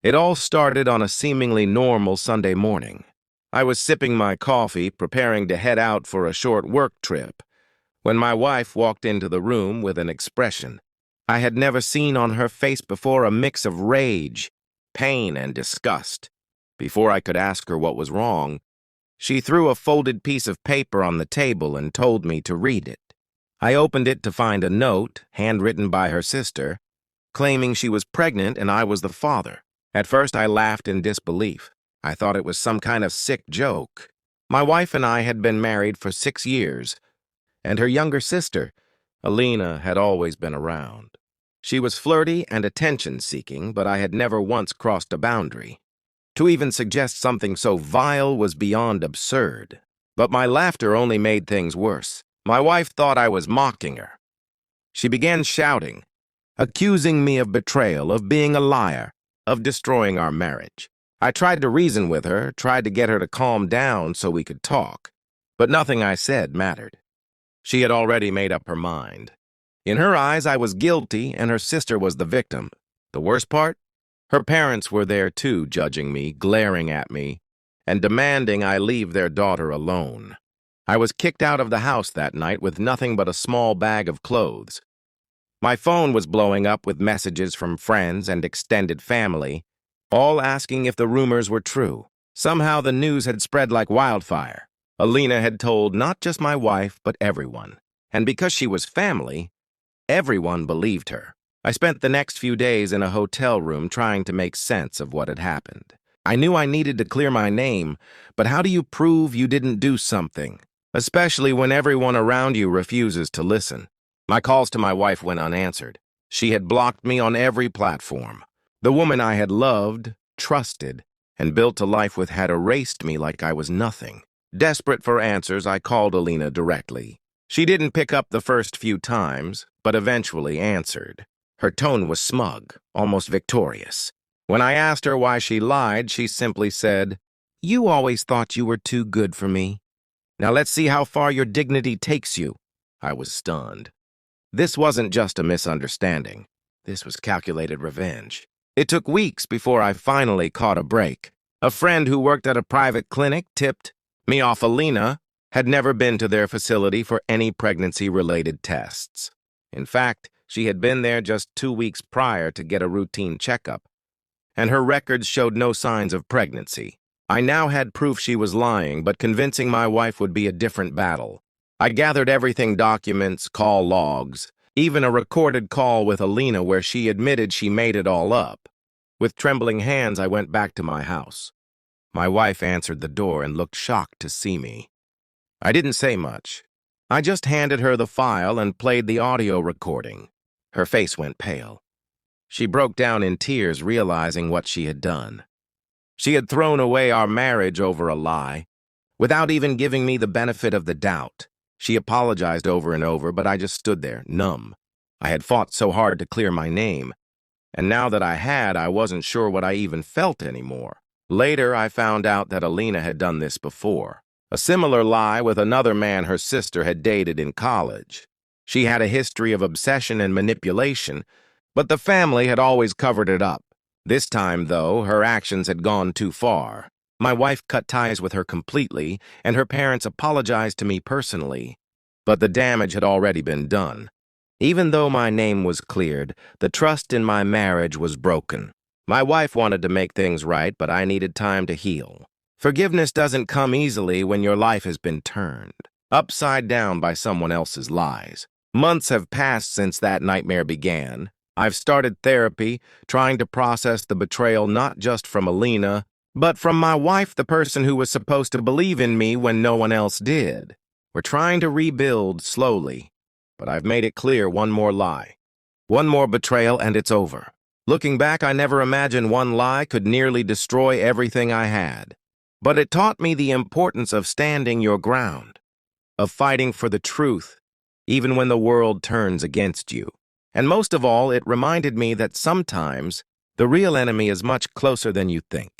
It all started on a seemingly normal Sunday morning. I was sipping my coffee, preparing to head out for a short work trip, when my wife walked into the room with an expression I had never seen on her face before, a mix of rage, pain, and disgust. Before I could ask her what was wrong, she threw a folded piece of paper on the table and told me to read it. I opened it to find a note, handwritten by her sister, claiming she was pregnant and I was the father. At first, I laughed in disbelief. I thought it was some kind of sick joke. My wife and I had been married for 6 years, and her younger sister, Alina, had always been around. She was flirty and attention-seeking, but I had never once crossed a boundary. To even suggest something so vile was beyond absurd. But my laughter only made things worse. My wife thought I was mocking her. She began shouting, accusing me of betrayal, of being a liar, of destroying our marriage. I tried to reason with her, tried to get her to calm down so we could talk, but nothing I said mattered. She had already made up her mind. In her eyes, I was guilty, and her sister was the victim. The worst part? Her parents were there too, judging me, glaring at me, and demanding I leave their daughter alone. I was kicked out of the house that night with nothing but a small bag of clothes. My phone was blowing up with messages from friends and extended family, all asking if the rumors were true. Somehow the news had spread like wildfire. Alina had told not just my wife, but everyone. And because she was family, everyone believed her. I spent the next few days in a hotel room trying to make sense of what had happened. I knew I needed to clear my name, but how do you prove you didn't do something, especially when everyone around you refuses to listen? My calls to my wife went unanswered. She had blocked me on every platform. The woman I had loved, trusted, and built a life with had erased me like I was nothing. Desperate for answers, I called Alina directly. She didn't pick up the first few times, but eventually answered. Her tone was smug, almost victorious. When I asked her why she lied, she simply said, "You always thought you were too good for me. Now let's see how far your dignity takes you." I was stunned. This wasn't just a misunderstanding. This was calculated revenge. It took weeks before I finally caught a break. A friend who worked at a private clinic tipped me off Alina had never been to their facility for any pregnancy-related tests. In fact, she had been there just 2 weeks prior to get a routine checkup, and her records showed no signs of pregnancy. I now had proof she was lying, but convincing my wife would be a different battle. I gathered everything: documents, call logs, even a recorded call with Alina where she admitted she made it all up. With trembling hands, I went back to my house. My wife answered the door and looked shocked to see me. I didn't say much. I just handed her the file and played the audio recording. Her face went pale. She broke down in tears, realizing what she had done. She had thrown away our marriage over a lie, without even giving me the benefit of the doubt. She apologized over and over, but I just stood there, numb. I had fought so hard to clear my name, and now that I had, I wasn't sure what I even felt anymore. Later, I found out that Alina had done this before. A similar lie with another man her sister had dated in college. She had a history of obsession and manipulation, but the family had always covered it up. This time, though, her actions had gone too far. My wife cut ties with her completely, and her parents apologized to me personally. But the damage had already been done. Even though my name was cleared, the trust in my marriage was broken. My wife wanted to make things right, but I needed time to heal. Forgiveness doesn't come easily when your life has been turned upside down by someone else's lies. Months have passed since that nightmare began. I've started therapy, trying to process the betrayal not just from Alina, but from my wife, the person who was supposed to believe in me when no one else did. We're trying to rebuild slowly, but I've made it clear: one more lie, one more betrayal, and it's over. Looking back, I never imagined one lie could nearly destroy everything I had. But it taught me the importance of standing your ground, of fighting for the truth, even when the world turns against you. And most of all, it reminded me that sometimes the real enemy is much closer than you think.